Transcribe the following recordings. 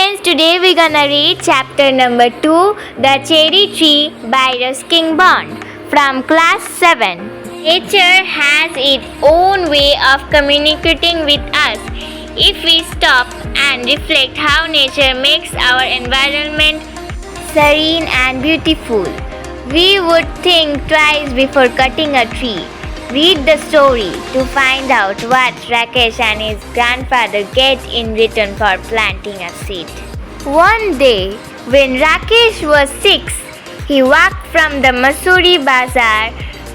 friends, today we're gonna read chapter number 2, The Cherry Tree by RUSKIN from class 7. Nature has its own way of communicating with us. If we stop and reflect how nature makes our environment serene and beautiful, we would think twice before cutting a tree. Read the story to find out what Rakesh and his grandfather get in return for planting a seed. One day, when Rakesh was 6, he walked from the Masuri Bazaar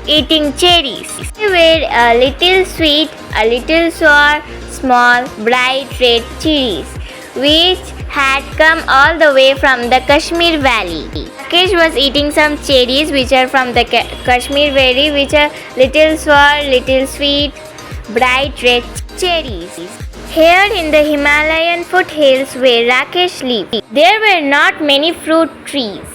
eating cherries. They were a little sweet, a little sour, small, bright red cherries, which had come all the way from the Kashmir Valley. Rakesh was eating some cherries which are from the Kashmir Valley, which are little sour, little sweet, bright red cherries. Here in the Himalayan foothills where Rakesh lived, there were not many fruit trees.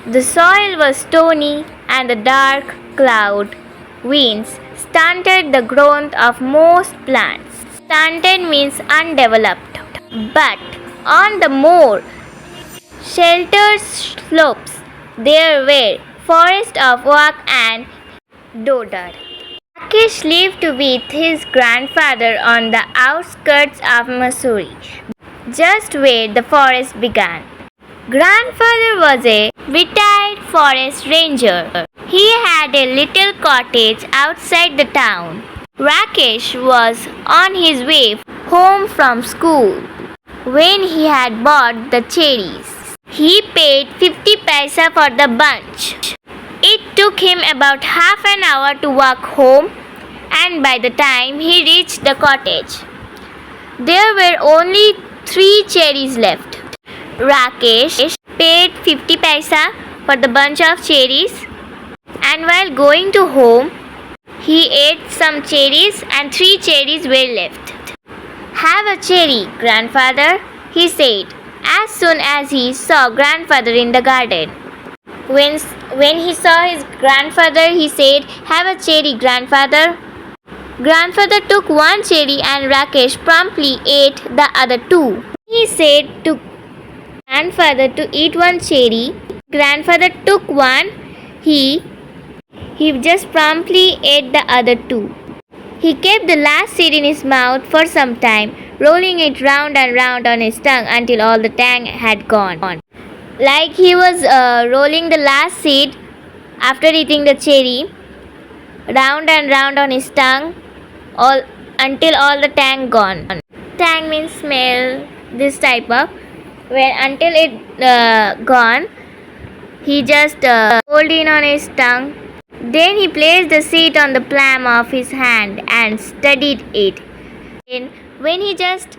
The soil was stony and the dark cloud winds stunted the growth of most plants. Stunted means undeveloped. But on the more sheltered slopes, there were forests of oak and deodar. Rakesh lived with his grandfather on the outskirts of Missouri, just where the forest began. Grandfather was a retired forest ranger. He had a little cottage outside the town. Rakesh was on his way home from school when he had bought the cherries. He paid 50 paisa for the bunch. It took him about half an hour to walk home, and by the time he reached the cottage, there were only 3 cherries left. Rakesh paid 50 paisa for the bunch of cherries, and while going to home, he ate some cherries and 3 cherries were left. "Have a cherry, grandfather," he said, as soon as he saw grandfather in the garden. When he saw his grandfather, he said, "Have a cherry, grandfather." Grandfather took 1 cherry and Rakesh promptly ate the other 2. He said to grandfather to eat 1 cherry. Grandfather took 1. He just promptly ate the other 2. He kept the last seed in his mouth for some time, rolling it round and round on his tongue until all the tang had gone. Like he was rolling the last seed after eating the cherry, round and round on his tongue, until all the tang gone. Tang means smell, this type of. Until it gone, he just rolled in on his tongue. Then he placed the seed on the palm of his hand and studied it. And when he just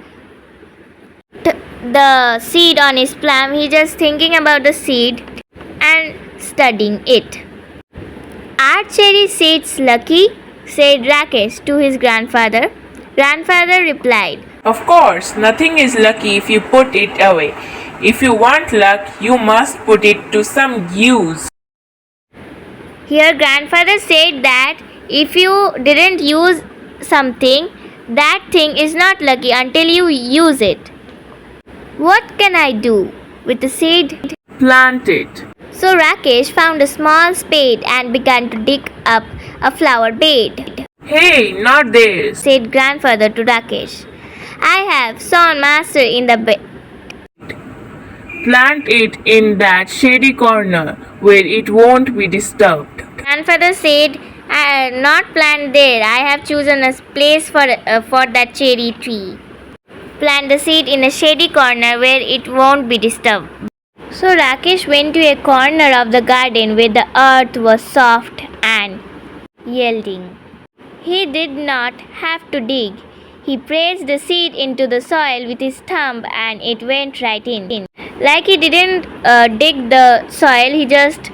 the seed on his palm, he just thinking about the seed and studying it. "Are cherry seeds lucky?" said Rakesh to his grandfather. Grandfather replied, "Of course, nothing is lucky if you put it away. If you want luck, you must put it to some use." Here grandfather said that if you didn't use something, that thing is not lucky until you use it. "What can I do with the seed?" Plant it. So Rakesh found a small spade and began to dig up a flower bed. "Hey, not there," said grandfather to Rakesh. "I have sawn master in the bed." "Plant it in that shady corner where it won't be disturbed." Grandfather said, "Not plant there. I have chosen a place for that cherry tree. Plant the seed in a shady corner where it won't be disturbed." So Rakesh went to a corner of the garden where the earth was soft and yielding. He did not have to dig. He pressed the seed into the soil with his thumb and it went right in. Like he didn't dig the soil, he just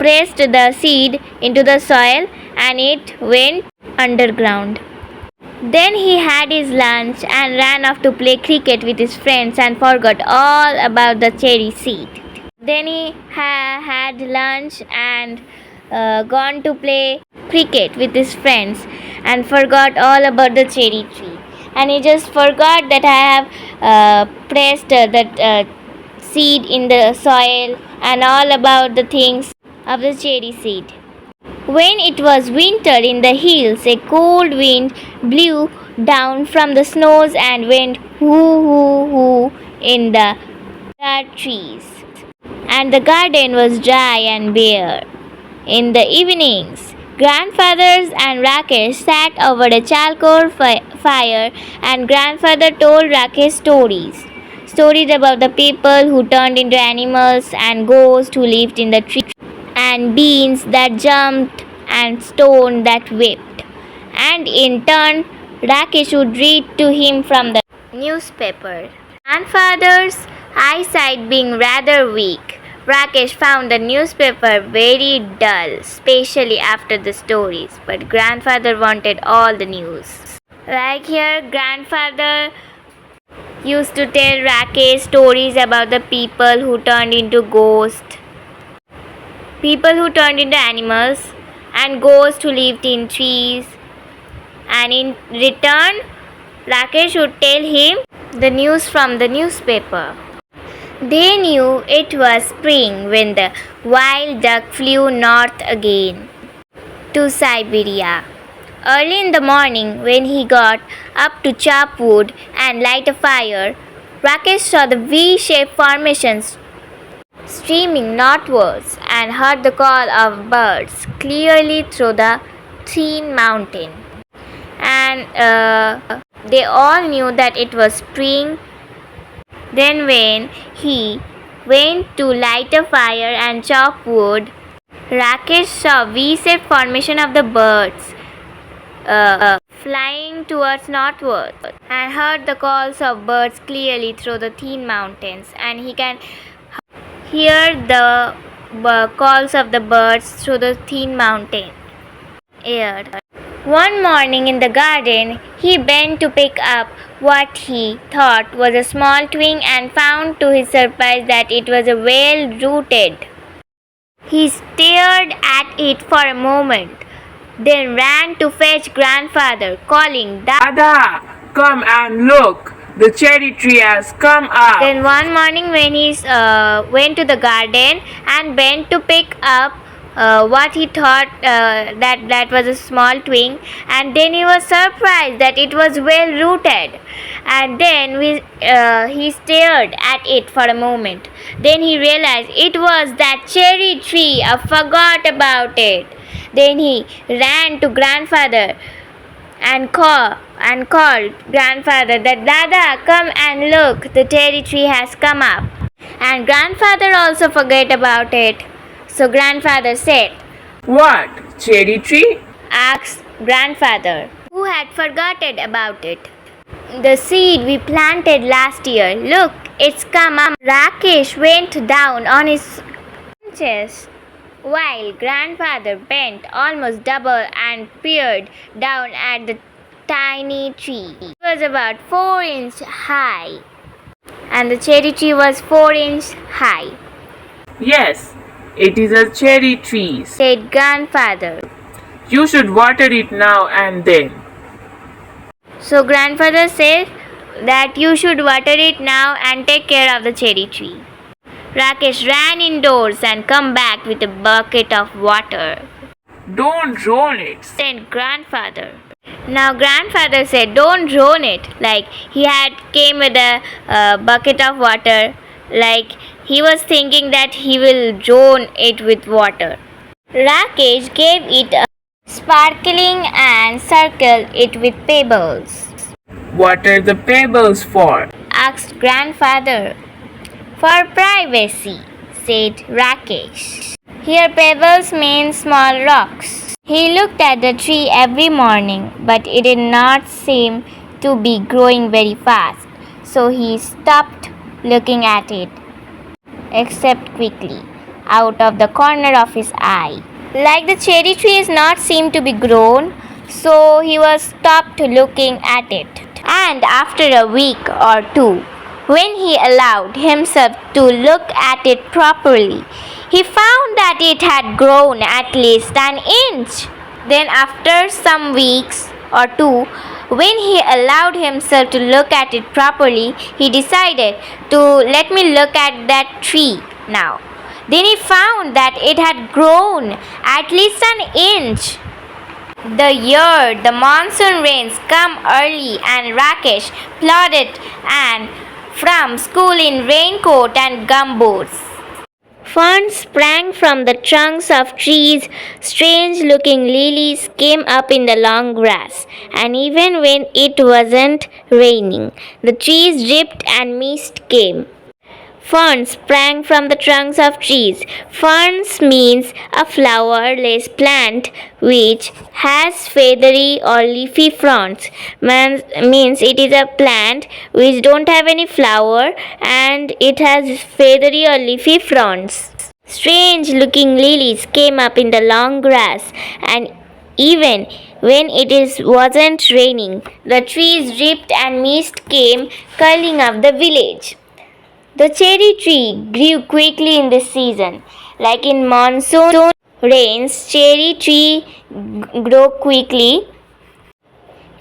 pressed the seed into the soil and it went underground. Then he had his lunch and ran off to play cricket with his friends and forgot all about the cherry seed. Then he had lunch and gone to play cricket with his friends and forgot all about the cherry tree. And he just forgot that I have pressed the seed in the soil and all about the things of the cherry seed. When it was winter in the hills, a cold wind blew down from the snows and went hoo hoo hoo in the trees, and the garden was dry and bare. In the evenings, grandfathers and Rakesh sat over a charcoal fire, and grandfather told Rakesh stories. Stories about the people who turned into animals, and ghosts who lived in the trees, and beans that jumped, and stone that wept. And in turn, Rakesh would read to him from the newspaper. Grandfather's eyesight being rather weak, Rakesh found the newspaper very dull, especially after the stories, but grandfather wanted all the news. Like here, grandfather used to tell Rakesh stories about the people who turned into ghosts, people who turned into animals, and ghosts who lived in trees. And in return, Rakesh would tell him the news from the newspaper. They knew it was spring when the wild duck flew north again to Siberia. Early in the morning, when he got up to chop wood and light a fire, Rakesh saw the V-shaped formations streaming northwards and heard the call of birds clearly through the thin mountain. And they all knew that it was spring. Then when he went to light a fire and chop wood, Rakesh saw V-shaped formation of the birds flying towards northward, and heard the calls of birds clearly through the thin mountains, and he can hear the calls of the birds through the thin mountain air. One morning in the garden, he bent to pick up what he thought was a small twig and found to his surprise that it was well rooted. He stared at it for a moment, then ran to fetch grandfather, calling, Dada, come and look. The cherry tree has come up. Then one morning when he went to the garden and bent to pick up what he thought that was a small twig, and then he was surprised that it was well rooted, and then he stared at it for a moment. Then he realized it was that cherry tree. I forgot about it. Then he ran to grandfather and called grandfather that, Dada, come and look, the cherry tree has come up. And grandfather also forgot about it. So grandfather said, What? Cherry tree? asked grandfather, who had forgotten about it. The seed we planted last year. Look, it's come up. Rakesh went down on his chest, while grandfather bent almost double and peered down at the tiny tree. It was about 4 inches high, and the cherry tree was 4 inches high. Yes, it is a cherry tree, said grandfather. You should water it now and then. So grandfather said that you should water it now and take care of the cherry tree. Rakesh ran indoors and come back with a bucket of water. Don't drown it, said grandfather. Now grandfather said, don't drown it. Like he had came with a bucket of water. Like he was thinking that he will drown it with water. Rakesh gave it a sparkling and circled it with pebbles. What are the pebbles for? asked grandfather. For privacy, said Rakesh. Here pebbles mean small rocks. He looked at the tree every morning, but it did not seem to be growing very fast. So he stopped looking at it, except quickly, out of the corner of his eye. Like the cherry tree is not seem to be grown, so he was stopped looking at it. And after a week or two, when he allowed himself to look at it properly, he found that it had grown at least an inch. Then after some weeks or two, When he allowed himself to look at it properly, he decided to let me look at that tree now. Then he found that it had grown at least an inch. The year the monsoon rains come early and Rakesh plodded and from school in raincoat and gumboots. Ferns sprang from the trunks of trees, strange looking lilies came up in the long grass, and even when it wasn't raining, the trees dripped and mist came. Ferns sprang from the trunks of trees. Ferns means a flowerless plant which has feathery or leafy fronds. Means it is a plant which don't have any flower and it has feathery or leafy fronds. Strange looking lilies came up in the long grass, and even when wasn't raining, the trees dripped and mist came curling up the village. The cherry tree grew quickly in this season. Like in monsoon rains, cherry tree grow quickly.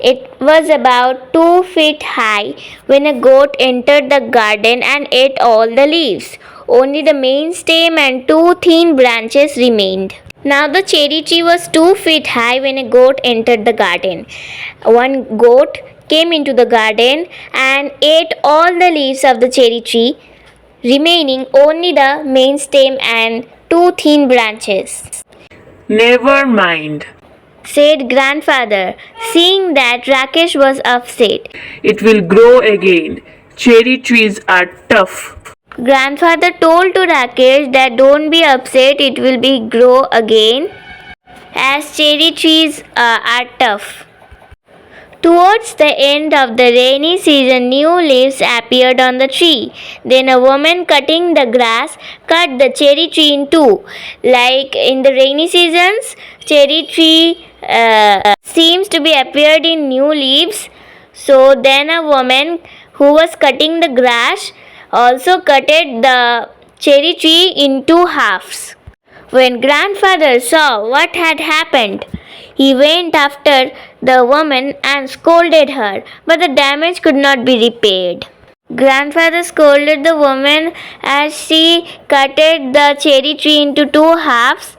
It was about 2 feet high when a goat entered the garden and ate all the leaves. Only the main stem and 2 thin branches remained. Now the cherry tree was 2 feet high when a goat entered the garden. One goat came into the garden and ate all the leaves of the cherry tree, remaining only the main stem and 2 thin branches. Never mind, Said grandfather, seeing that Rakesh was upset. it will grow again. Cherry trees are tough. Grandfather told to Rakesh that don't be upset, it will be grow again as cherry trees are tough. Towards the end of the rainy season, new leaves appeared on the tree. Then a woman cutting the grass cut the cherry tree in two. Like in the rainy seasons, cherry tree seems to be appeared in new leaves. So then a woman who was cutting the grass also cutted the cherry tree in two halves. When grandfather saw what had happened, he went after the woman and scolded her, but the damage could not be repaired. Grandfather scolded the woman as she cutted the cherry tree into two halves.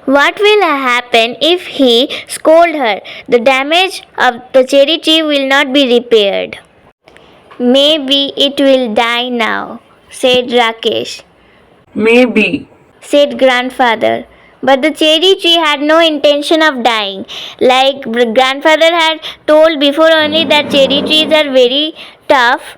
What will happen if he scold her? The damage of the cherry tree will not be repaired. Maybe it will die now, said Rakesh. Maybe. Said grandfather. But the cherry tree had no intention of dying. Like grandfather had told before only that cherry trees are very tough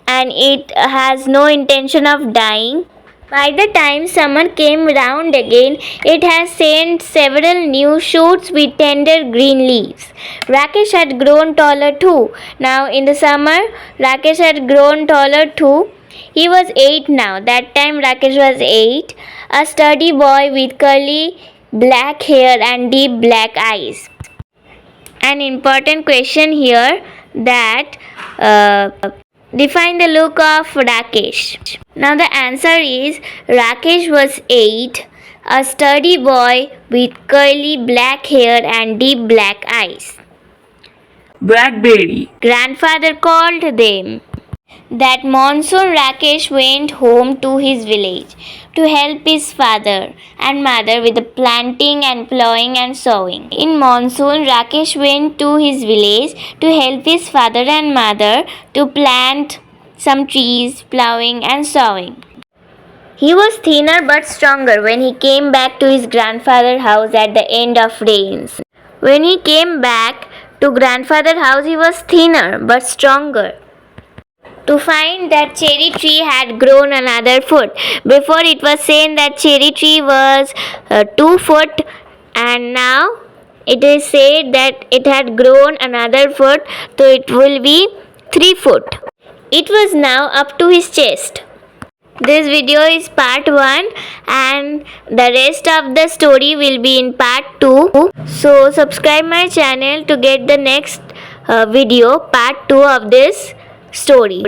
and it has no intention of dying. By the time summer came round again, it has sent several new shoots with tender green leaves. Rakesh had grown taller too. Now in the summer, Rakesh had grown taller too. He was 8 now. That time Rakesh was 8. A sturdy boy with curly black hair and deep black eyes. An important question here that define the look of Rakesh. Now the answer is Rakesh was 8, a sturdy boy with curly black hair and deep black eyes. Blackberry. Grandfather called them. That monsoon Rakesh went home to his village to help his father and mother with the planting and plowing and sowing. In monsoon, Rakesh went to his village to help his father and mother to plant some trees, plowing and sowing. He was thinner but stronger when he came back to his grandfather's house at the end of rains. When he came back to grandfather's house, he was thinner but stronger. To find that cherry tree had grown another foot. Before it was saying that cherry tree was 2 foot and now it is said that it had grown another foot, so it will be 3 foot. It was now up to his chest. This video is part 1 and the rest of the story will be in part 2. So subscribe my channel to get the next video part 2 of this story.